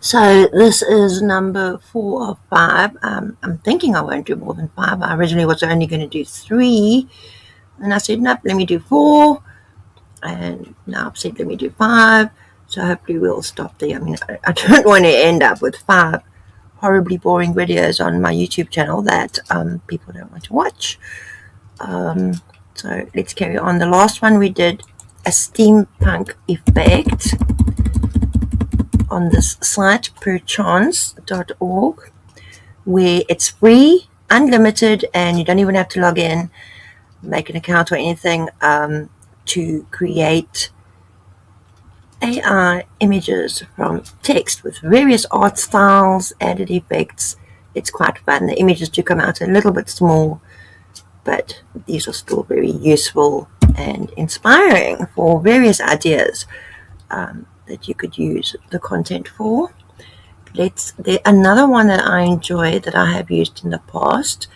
So this is number 4 of 5. I'm thinking I won't do more than 5. I originally was only going to do 3. And I said, nope, let me do 4. And now I've said, let me do 5. So hopefully we'll stop there. I mean, I don't want to end up with 5 horribly boring videos on my YouTube channel that people don't want to watch. So let's carry on. The last one we did a steampunk effect on this site, Perchance.org, where it's free, unlimited, and you don't even have to log in, make an account or anything to create AI images from text with various art styles, added effects. It's quite fun. The images do come out a little bit small, but these are still very useful and inspiring for various ideas that you could use the content for. Another one that I enjoy that I have used in the past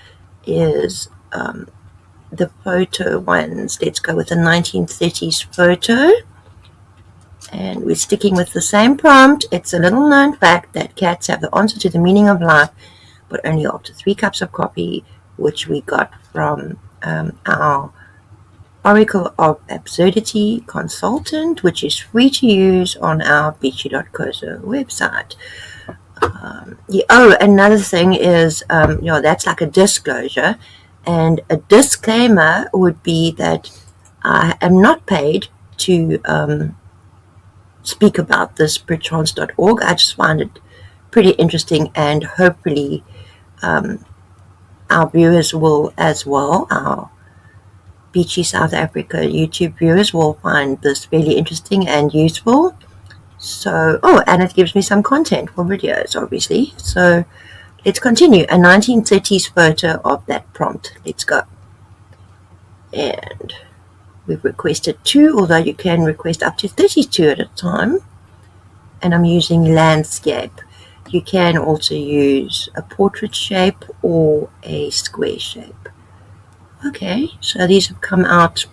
is the photo ones. Let's go with a 1930s photo. And we're sticking with the same prompt. It's a little known fact that cats have the answer to the meaning of life, but only after 3 cups of coffee, which we got from our Oracle of Absurdity consultant, which is free to use on our beachy.cozo website. Another thing is, that's like a disclosure, and a disclaimer would be that I am not paid to speak about this perchance.org. I just find it pretty interesting, and hopefully our viewers will as well. Our Beachy South Africa YouTube viewers will find this really interesting and useful. So, and it gives me some content for videos, obviously. So let's continue. A 1930s photo of that prompt. Let's go. And we've requested 2, although you can request up to 32 at a time. And I'm using landscape. You can also use a portrait shape or a square shape. Okay, so these have come out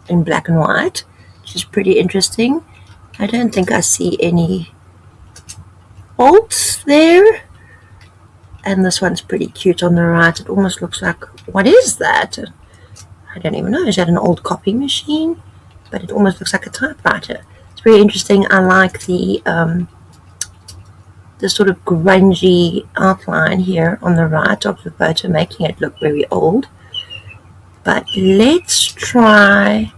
in black and white, which is pretty interesting. I don't think I see any faults there. And this one's pretty cute on the right. It almost looks like, what is that? I don't even know. Is that an old copy machine? But it almost looks like a typewriter. It's very interesting. I like the sort of grungy outline here on the right of the photo, making it look very old. But let's try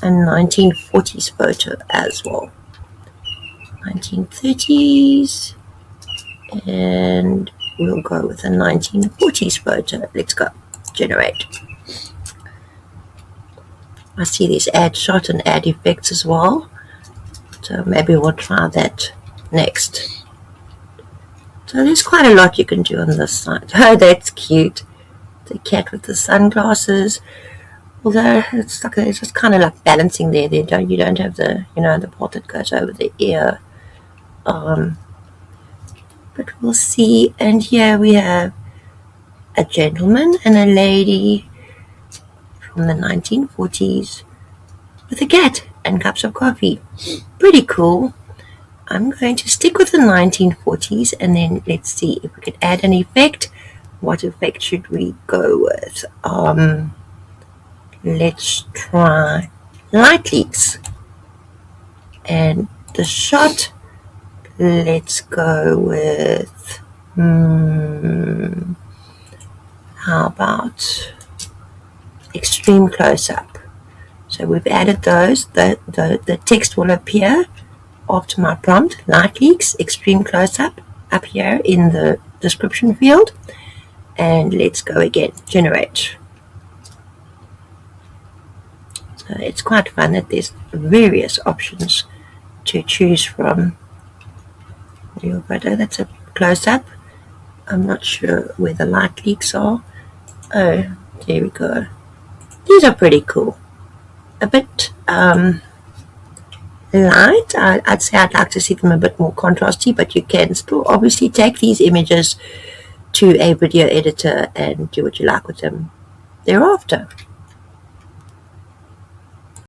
a 1940s photo as well. 1930s, and we'll go with a 1940s photo. Let's go. Generate. I see these add shot and add effects as well, so maybe we'll try that next. So there's quite a lot you can do on this side. Oh, that's cute. The cat with the sunglasses, although it's just kind of like balancing there. You don't have the the part that goes over the ear. But we'll see. And here we have a gentleman and a lady from the 1940s with a cat and cups of coffee. Pretty cool. I'm going to stick with the 1940s, and then let's see if we could add an effect. What effect should we go with? Let's try light leaks. And the shot, let's go with, how about extreme close-up? So we've added those. The text will appear after my prompt, light leaks, extreme close-up, up here in the description field. And let's go again, generate. So it's quite fun that there's various options to choose from. Your photo, that's a close-up. I'm not sure where the light leaks are. Oh, there we go. These are pretty cool. A bit light. I'd say I'd like to see them a bit more contrasty, but you can still obviously take these images to a video editor and do what you like with them thereafter.